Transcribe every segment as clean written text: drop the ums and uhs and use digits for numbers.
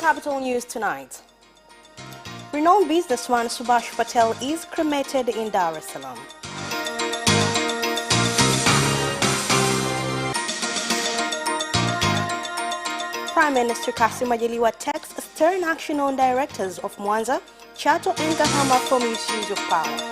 Capital News tonight. Renowned businessman Subhash Patel is cremated in Dar es Salaam. Prime Minister Kassim Majaliwa takes stern action on directors of Mwanza, Chato and Kahama for misuse of power.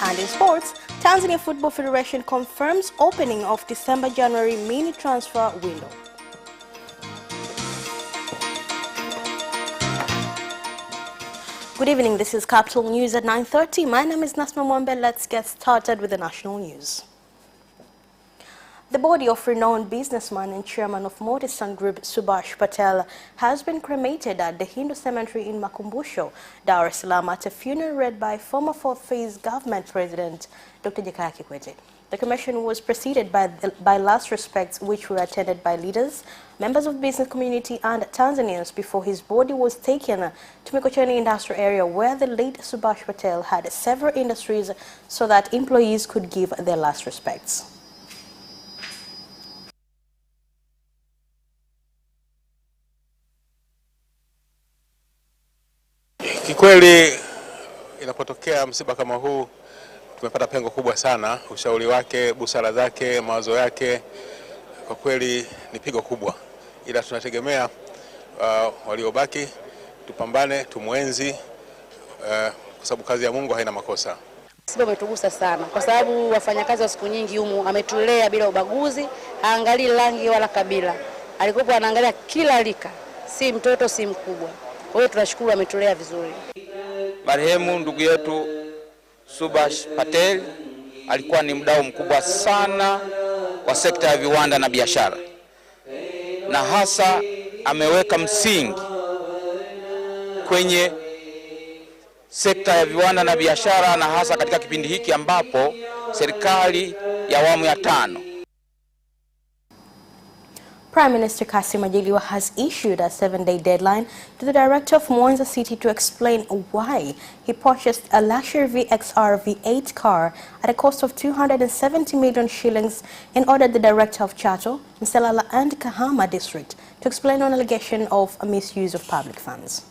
And in sports, Tanzania Football Federation confirms opening of December-January mini transfer window. Good evening, this is Capital News at 9:30. My name is Nasma Mwambe. Let's get started with the national news. The body of renowned businessman and chairman of Motisan Group, Subhash Patel, has been cremated at the Hindu Cemetery in Makumbusho, Dar es Salaam, at a funeral read by former fourth-phase government president, Dr. Jakaya Kikwete. The cremation was preceded by last respects, which were attended by leaders, members of business community and Tanzanians before his body was taken to Mikocheni industrial area, where the late Subhash Patel had several industries so that employees could give their last respects. Kikweli inapotokea msiba kama huu tumepata pengo kubwa sana. Ushauri wake, busara zake, mawazo yake kwa kweli ni pigo kubwa, ila tunategemea waliobaki tupambane, tumuenzi kwa sababu kazi ya Mungu haina makosa. Msiba umetugusa sana kwa sababu wafanyakazi wa siku nyingi humu ametulea bila ubaguzi, haangalii rangi wala kabila. Alikuwa anaangalia kila rika, si mtoto si mkubwa. Kwa hiyo tunashukuru ametulea vizuri. Marehemu ndugu yetu Subhash Patel alikuwa ni mdau mkubwa sana wa sekta ya viwanda na biashara, na hasa ameweka msingi kwenye sekta ya viwanda na biashara, na hasa katika kipindi hiki ambapo serikali ya awamu ya 5. Prime Minister Kassim Majaliwa has issued a 7-day deadline to the director of Mwanza City to explain why he purchased a luxury VXR V8 car at a cost of 270 million shillings and ordered the director of Chato, Mselala and Kahama district to explain on allegation of a misuse of public funds.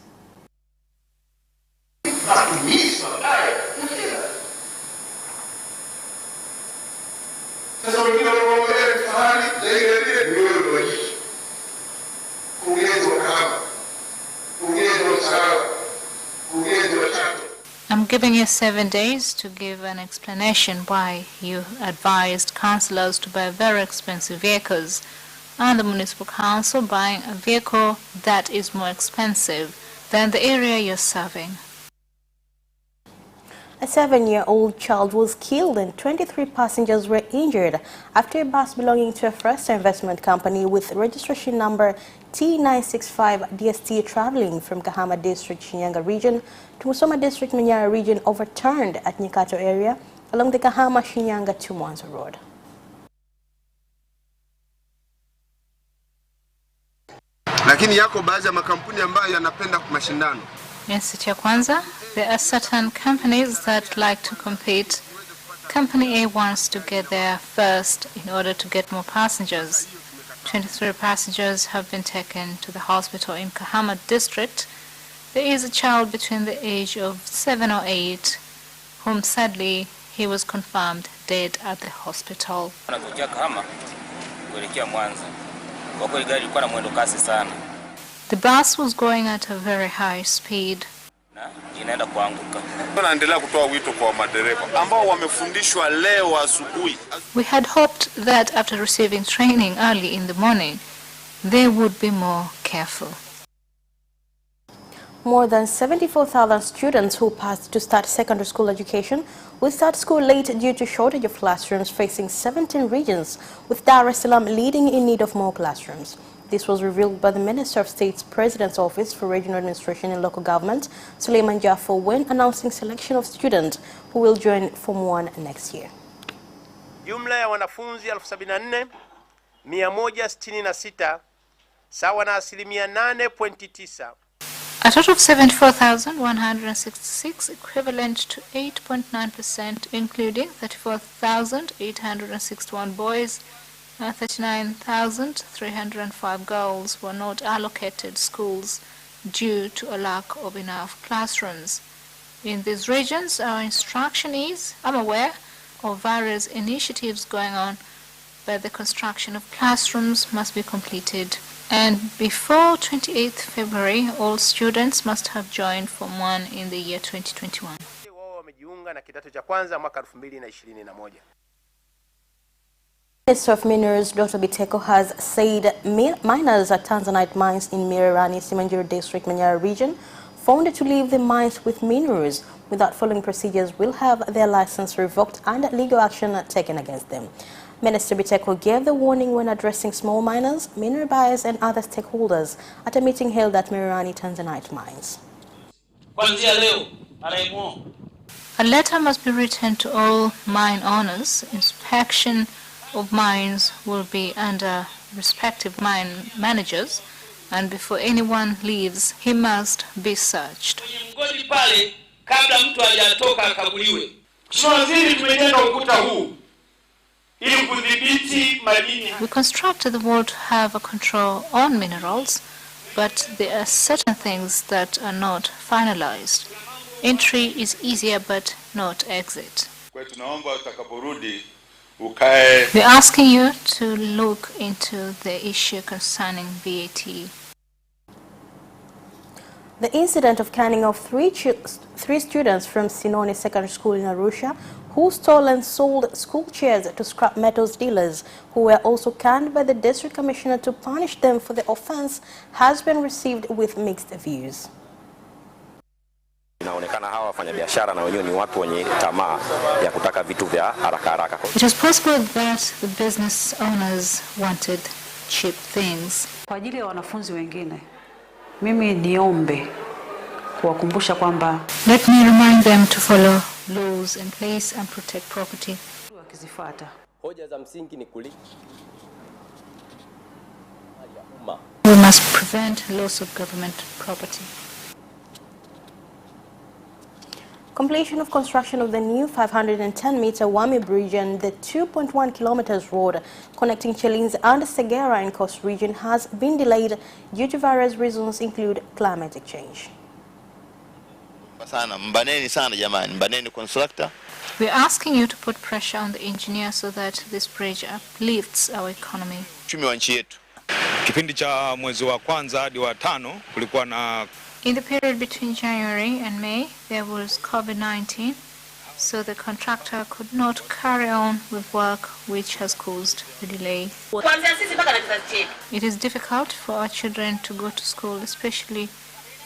I'm giving you 7 days to give an explanation why you advised councillors to buy very expensive vehicles and the municipal council buying a vehicle that is more expensive than the area you're serving. A 7-year-old child was killed and 23 passengers were injured after a bus belonging to a first investment company with registration number T965 DST traveling from Kahama District, Shinyanga region to Musoma District, Manyara region overturned at Nyakato area along the Kahama-Shinyanga to Mwanza Road. Lakini yako baadhi ya makampuni ambayo yanapenda mashindano. Yes, cha kwanza, there are certain companies that like to compete. Company A wants to get there first in order to get more passengers. 23 passengers have been taken to the hospital in Kahama district. There is a child between the age of 7 or 8, whom sadly he was confirmed dead at the hospital. The bus was going at a very high speed. We had hoped that after receiving training early in the morning, they would be more careful. More than 74,000 students who passed to start secondary school education will start school late due to shortage of classrooms facing 17 regions, with Dar es Salaam leading in need of more classrooms. This was revealed by the Minister of State's President's Office for Regional Administration and Local Government, Suleiman Jafo, when announcing selection of students who will join Form 1 next year. Jumla ya wanafunzi 74,166 sawa na 8.9%. A total of 74,166, equivalent to 8.9%, including 34,861 boys and 39,305 girls, were not allocated schools due to a lack of enough classrooms. In these regions, our instruction is, I'm aware of various initiatives going on, but the construction of classrooms must be completed. And before 28th February, all students must have joined Form 1 in the year 2021. Minister of Minerals Dr. Biteko has said miners at Tanzanite mines in Mirerani, Simanjiro District, Manyara region, found to leave the mines with minerals without following procedures will have their license revoked and legal action taken against them. Minister Biteko gave the warning when addressing small miners, mineral buyers and other stakeholders at a meeting held at Mirerani Tanzanite mines. A letter must be written to all mine owners. Inspection of mines will be under respective mine managers, and before anyone leaves, he must be searched. We constructed the wall to have a control on minerals, but there are certain things that are not finalized. Entry is easier but not exit. We're asking you to look into the issue concerning VAT. The incident of canning of three students from Sinoni Secondary School in Arusha who stole and sold school chairs to scrap metals dealers who were also canned by the district commissioner to punish them for the offense has been received with mixed views. It is possible that the business owners wanted cheap things. Kwa ajili ya wanafunzi wengine, mimi niombe kuwakumbusha kwamba let me remind them to follow laws in place and protect property. Wakizifuata. Hoja za msingi ni We must prevent loss of government property. Completion of construction of the new 510-meter Wami Bridge and the 2.1 kilometers road connecting Chelinzi and Segera in Coast Region has been delayed due to various reasons, include climatic change. We are asking you to put pressure on the engineer so that this bridge uplifts our economy. Kipindi cha mwezi wa kwanza hadi wa 5 kulikuwa na In the period between January and May, there was COVID-19, so the contractor could not carry on with work, which has caused the delay. It is difficult for our children to go to school, especially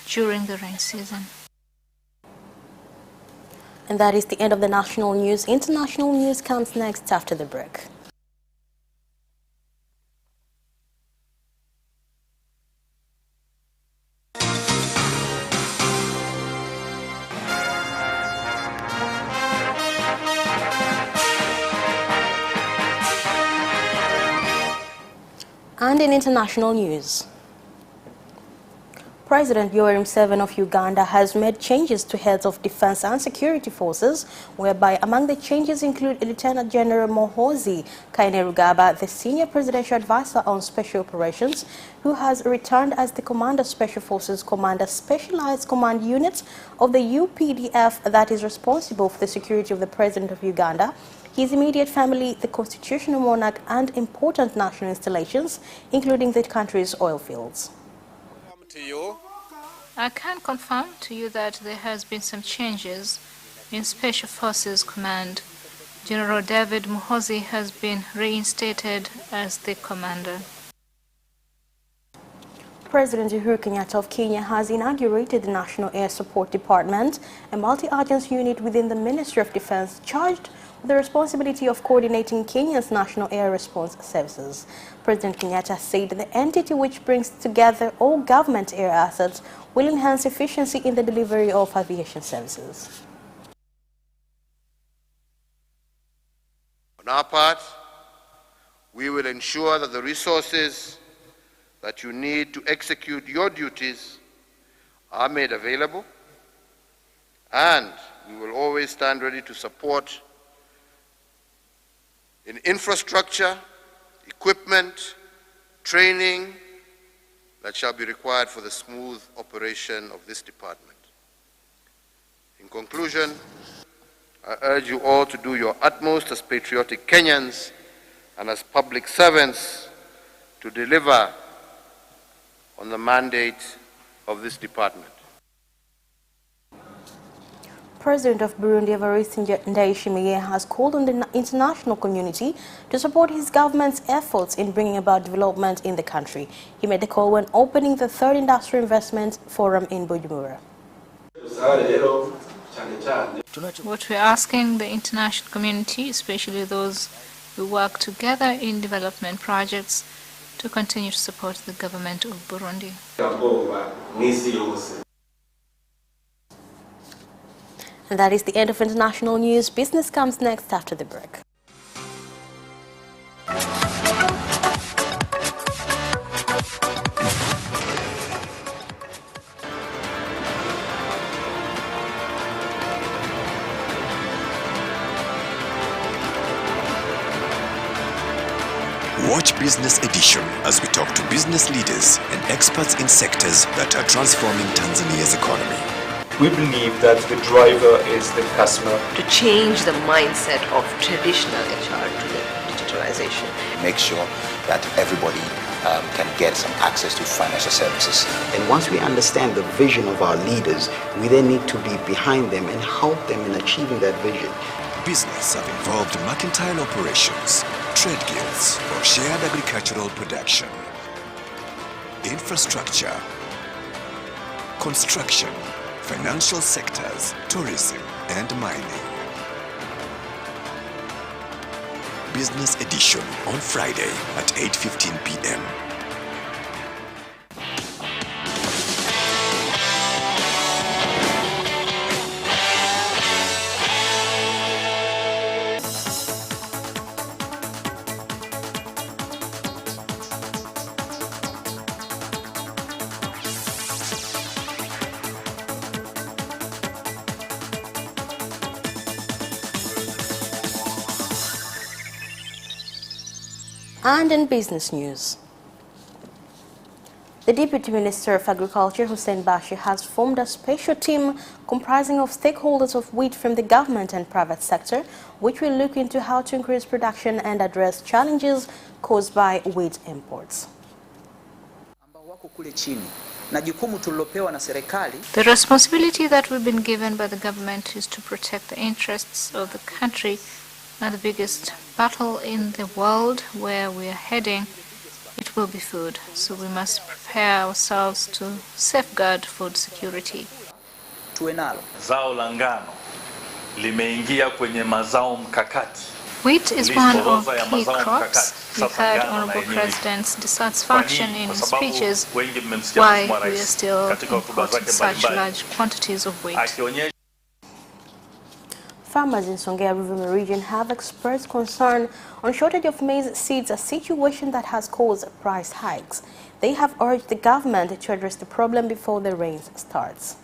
during the rain season. And that is the end of the national news. International news comes next after the break. And in international news, President Yoweri Museveni of Uganda has made changes to heads of defense and security forces, whereby among the changes include Lieutenant General Muhoozi Kainerugaba, the senior presidential advisor on special operations, who has returned as the Commander Special Forces Commander Specialized Command Unit of the UPDF that is responsible for the security of the President of Uganda, his immediate family, the constitutional monarch, and important national installations, including the country's oil fields. I can confirm to you that there has been some changes in Special Forces Command. General David Muhoozi has been reinstated as the commander. President Uhuru Kenyatta of Kenya has inaugurated the National Air Support Department, a multi-agency unit within the Ministry of Defense charged with the responsibility of coordinating Kenya's national air response services. President Kenyatta said the entity, which brings together all government air assets, will enhance efficiency in the delivery of aviation services. On our part, we will ensure that the resources that you need to execute your duties are made available, and we will always stand ready to support in infrastructure, equipment, training that shall be required for the smooth operation of this department. In conclusion, I urge you all to do your utmost as patriotic Kenyans and as public servants to deliver on the mandate of this department. President of Burundi, Evariste Ndayishimiye, has called on the international community to support his government's efforts in bringing about development in the country. He made the call when opening the third Industrial Investment Forum in Bujumbura. What we're asking the international community, especially those who work together in development projects, to continue to support the government of Burundi. And that is the end of international news. Business comes next after the break. Watch Business Edition as we talk to business leaders and experts in sectors that are transforming Tanzania's economy. We believe that the driver is the customer. To change the mindset of traditional HR to the digitalization. Make sure that everybody can get some access to financial services. And once we understand the vision of our leaders, we then need to be behind them and help them in achieving that vision. Business have involved mercantile operations, trade guilds, or shared agricultural production, infrastructure, construction, financial sectors, tourism, and mining. Business Edition on Friday at 8:15 p.m. And in business news, the Deputy Minister of Agriculture, Hussein Bashir, has formed a special team comprising of stakeholders of wheat from the government and private sector, which will look into how to increase production and address challenges caused by wheat imports. The responsibility that we've been given by the government is to protect the interests of the country. And the biggest battle in the world where we are heading, it will be food. So we must prepare ourselves to safeguard food security. Zao la ngano limeingia kwenye mazao mkakati. Wheat is one of key crops. We've heard Honorable President's dissatisfaction in his speeches why we are still importing such large quantities of wheat. Farmers in Songea River region have expressed concern on shortage of maize seeds, a situation that has caused price hikes. They have urged the government to address the problem before the rains starts.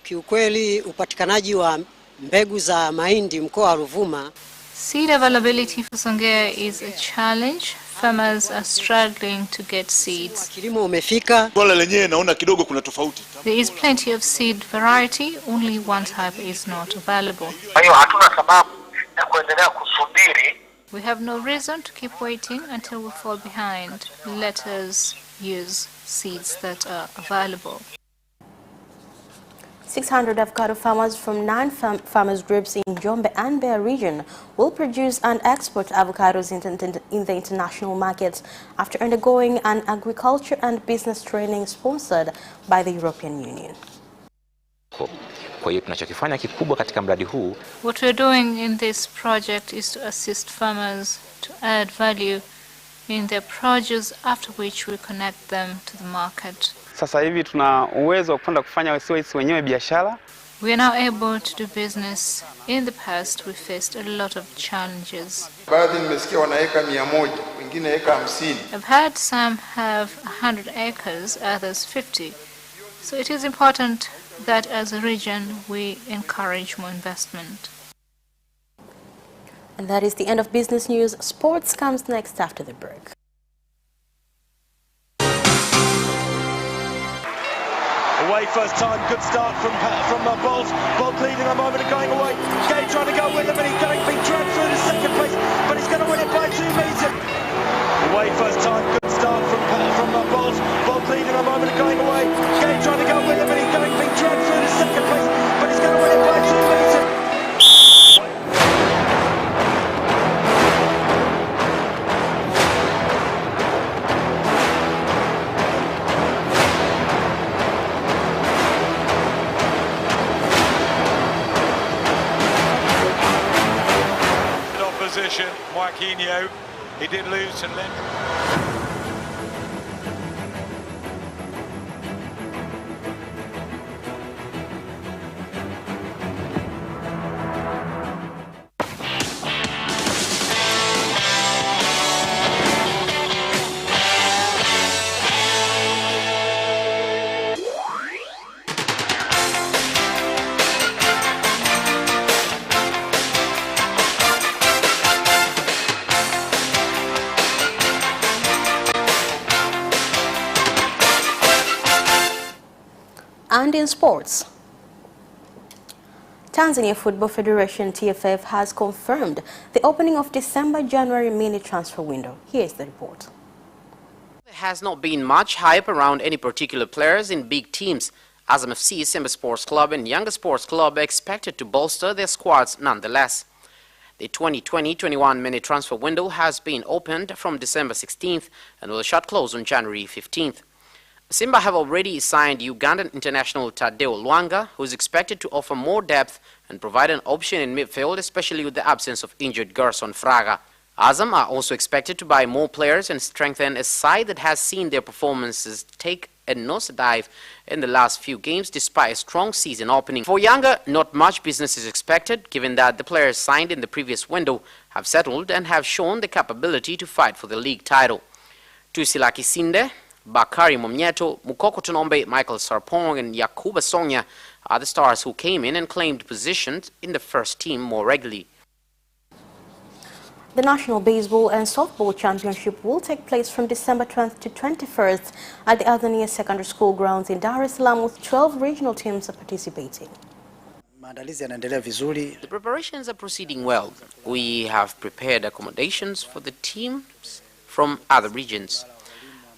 Kiukweli upatikanaji wa mbegu za mahindi mkoa wa Ruvuma. Seed availability for Songea is a challenge. Farmers are struggling to get seeds. Kilimo umefika. Swala lenyewe naona kidogo kuna tofauti. There is plenty of seed variety, only one type is not available. Hatuna sababu ya kuendelea kusubiri. We have no reason to keep waiting until we fall behind. Let us use seeds that are available. 600 avocado farmers from 9 farmers groups in Jombe and Bear region will produce and export avocados in the international markets after undergoing an agriculture and business training sponsored by the European Union. Kwa hiyo tunachokifanya kikubwa katika mradi huu, what we're doing in this project is to assist farmers to add value in their produce, after which we connect them to the market. Sasa hivi tuna uwezo wa kwenda kufanya sisi wenyewe biashara. We are now able to do business. In the past we faced a lot of challenges. Baadhi nimesikia wana eka 100, wengine eka 50. I've heard some have 100 acres, others 50. So it is important that as a region we encourage more investment. And that is the end of business news. Sports comes next after the break. Away first time, good start from Bolt. Bolt leading a moment of going away. Gay trying to go with him, and he's going to be dragged through to second place, but he's going to win it by 2 meters. Away first time, good start from Bolt. Bolt leading a moment of going away. Gay trying to go with him, and he's going to be dragged through to second place, but he's going to win it by 2 meters. Opposition, Joaquinho, he did lose to Lim. And in sports, Tanzania Football Federation TFF has confirmed the opening of December-January mini transfer window. Here's the report. There has not been much hype around any particular players in big teams. Azam FC, Simba Sports Club and Yanga Sports Club are expected to bolster their squads nonetheless. The 2020-21 mini transfer window has been opened from December 16th and will shut close on January 15th. Simba have already signed Ugandan international Tadeo Lwanga, who is expected to offer more depth and provide an option in midfield, especially with the absence of injured Gerson Fraga. Azam are also expected to buy more players and strengthen a side that has seen their performances take a nosedive in the last few games despite a strong season opening. For Yanga, not much business is expected, given that the players signed in the previous window have settled and have shown the capability to fight for the league title. Tusilaki Sinde, Bakari Momnyeto, Mukoko Tonombe, Michael Sarpong and Yakuba Sonia are the stars who came in and claimed positions in the first team more regularly. The National Baseball and Softball Championship will take place from December 20th to 21st at the Azania Secondary School grounds in Dar es Salaam, with 12 regional teams participating. The preparations are proceeding well. We have prepared accommodations for the teams from other regions.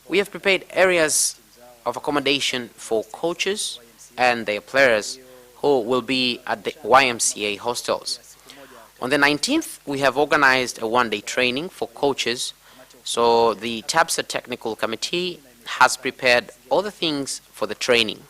We have prepared areas of accommodation for coaches and their players who will be at the YMCA hostels. On the 19th, we have organized a one-day training for coaches, so the TAPSA Technical Committee has prepared all the things for the training.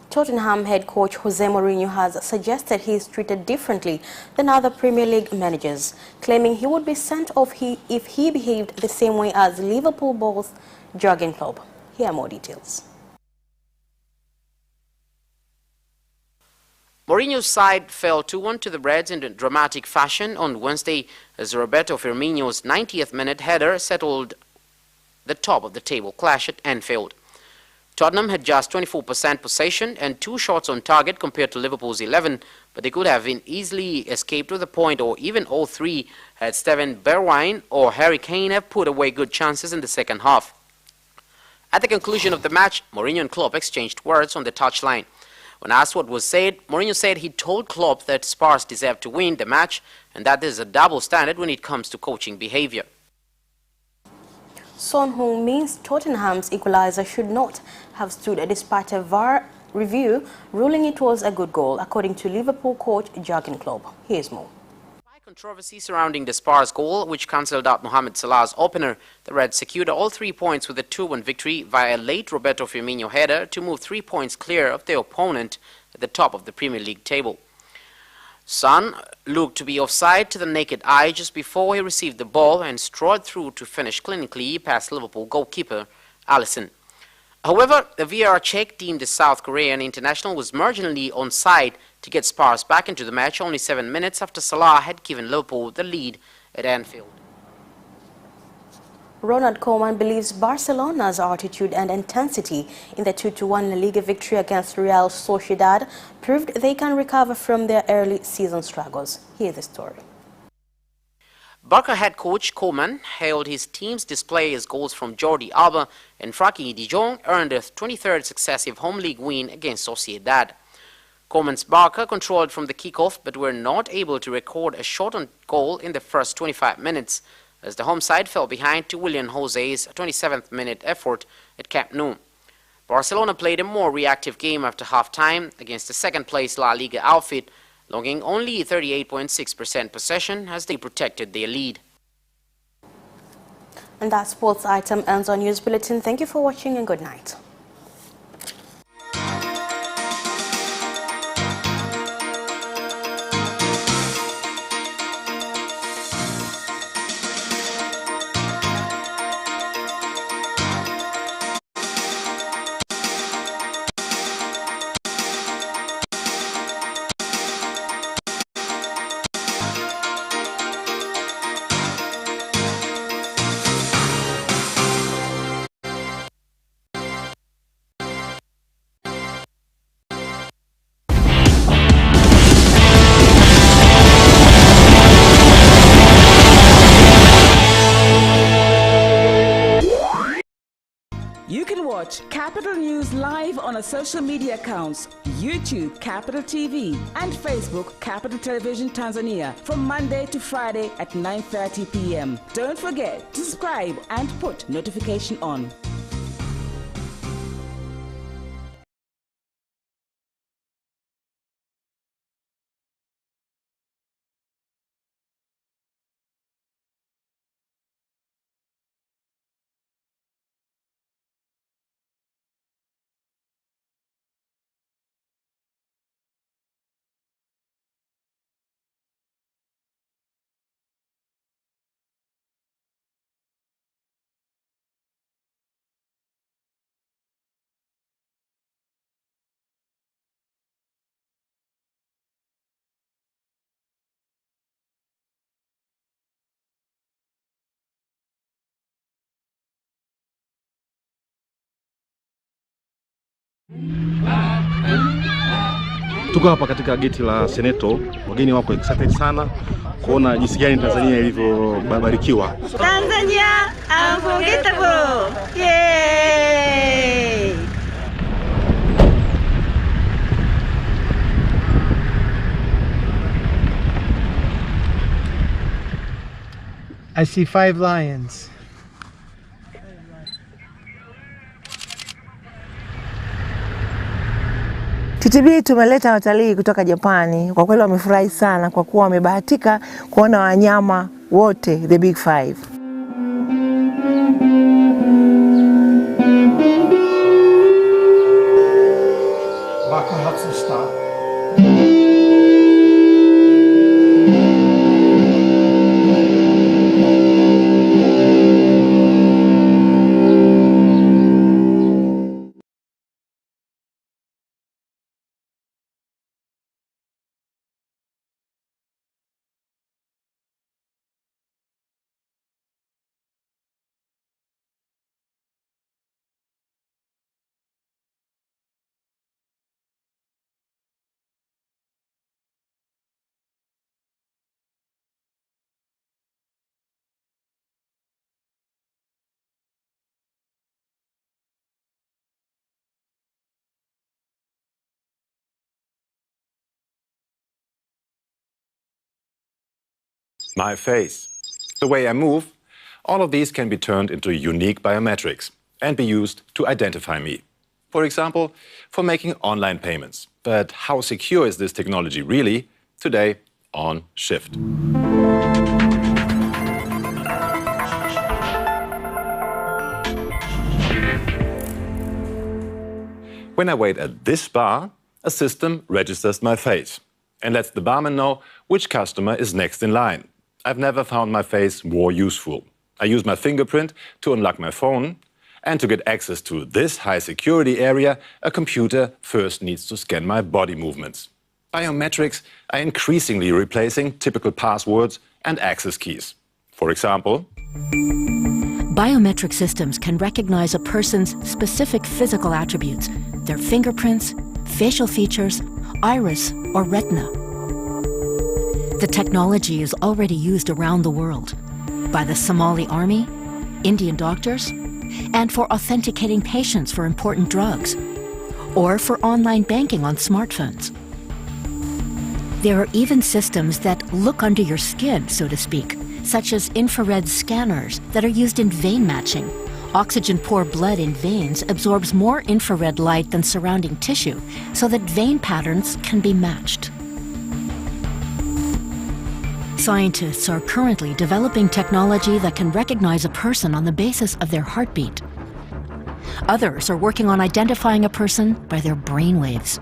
Tottenham head coach Jose Mourinho has suggested he is treated differently than other Premier League managers, claiming he would be sent off if he behaved the same way as Liverpool boss Jurgen Klopp. Here are more details. Mourinho's side fell 2-1 to the Reds in dramatic fashion on Wednesday as Roberto Firmino's 90th minute header settled the top of the table clash at Anfield. Tottenham had just 24% possession and 2 shots on target compared to Liverpool's 11, but they could have been easily escaped with a point or even all 3 had Steven Bergwijn or Harry Kane have put away good chances in the second half. At the conclusion of the match, Mourinho and Klopp exchanged words on the touchline. When asked what was said, Mourinho said he told Klopp that Spurs deserved to win the match and that there's a double standard when it comes to coaching behavior. Son, who means Tottenham's equalizer, should not have stood despite a VAR review ruling it was a good goal, according to Liverpool coach Jurgen Klopp. Here's more. Controversy surrounding the Spurs goal, which cancelled out Mohamed Salah's opener, the Reds secured all 3 points with a 2-1 victory via a late Roberto Firmino header to move 3 points clear of their opponent at the top of the Premier League table. Son looked to be offside to the naked eye just before he received the ball and strode through to finish clinically past Liverpool goalkeeper Alisson. However, the VAR check deemed the South Korean international was marginally onside to get Spurs back into the match only 7 minutes after Salah had given Liverpool the lead at Anfield. Ronald Koeman believes Barcelona's attitude and intensity in the 2-1 La Liga victory against Real Sociedad proved they can recover from their early season struggles. Hear the story. Barca head coach Koeman hailed his team's display as goals from Jordi Alba and Frankie de Jong earned a 23rd successive home league win against Sociedad. Koeman's Barca controlled from the kickoff but were not able to record a shot on goal in the first 25 minutes as the home side fell behind to Willian José's 27th minute effort at Camp Nou. Barcelona played a more reactive game after half-time against the second-place La Liga outfit, logging only 38.6% possession as they protected their lead. And that sports item ends our news bulletin. Thank you for watching and good night. You can watch Capital News live on our social media accounts, YouTube Capital TV and Facebook Capital Television Tanzania from Monday to Friday at 9:30 p.m. Don't forget to subscribe and put notification on. Tuko hapa katika geti la Seneto. Wageni wako excited sana kuona jinsi gani Tanzania ilivyobarikiwa. Tanzania unforgettable. Yay! I see 5 lions. TTB tumeleta watalii kutoka Japani. Kwa kweli wamefurahi sana kwa kuwa wamebahatika kuona wanyama wote, the big 5. My face, the way I move, all of these can be turned into unique biometrics and be used to identify me. For example, for making online payments. But how secure is this technology really? Today on Shift. When I wait at this bar, a system registers my face and lets the barman know which customer is next in line. I've never found my face more useful. I use my fingerprint to unlock my phone, and to get access to this high security area, a computer first needs to scan my body movements. Biometrics are increasingly replacing typical passwords and access keys. For example, Biometric systems can recognize a person's specific physical attributes, their fingerprints, facial features, iris, or retina. The technology is already used around the world by the Somali army, Indian doctors, and for authenticating patients for important drugs, or for online banking on smartphones. There are even systems that look under your skin, so to speak, such as infrared scanners that are used in vein matching. Oxygen-poor blood in veins absorbs more infrared light than surrounding tissue, so that vein patterns can be matched. Scientists are currently developing technology that can recognize a person on the basis of their heartbeat. Others are working on identifying a person by their brain waves.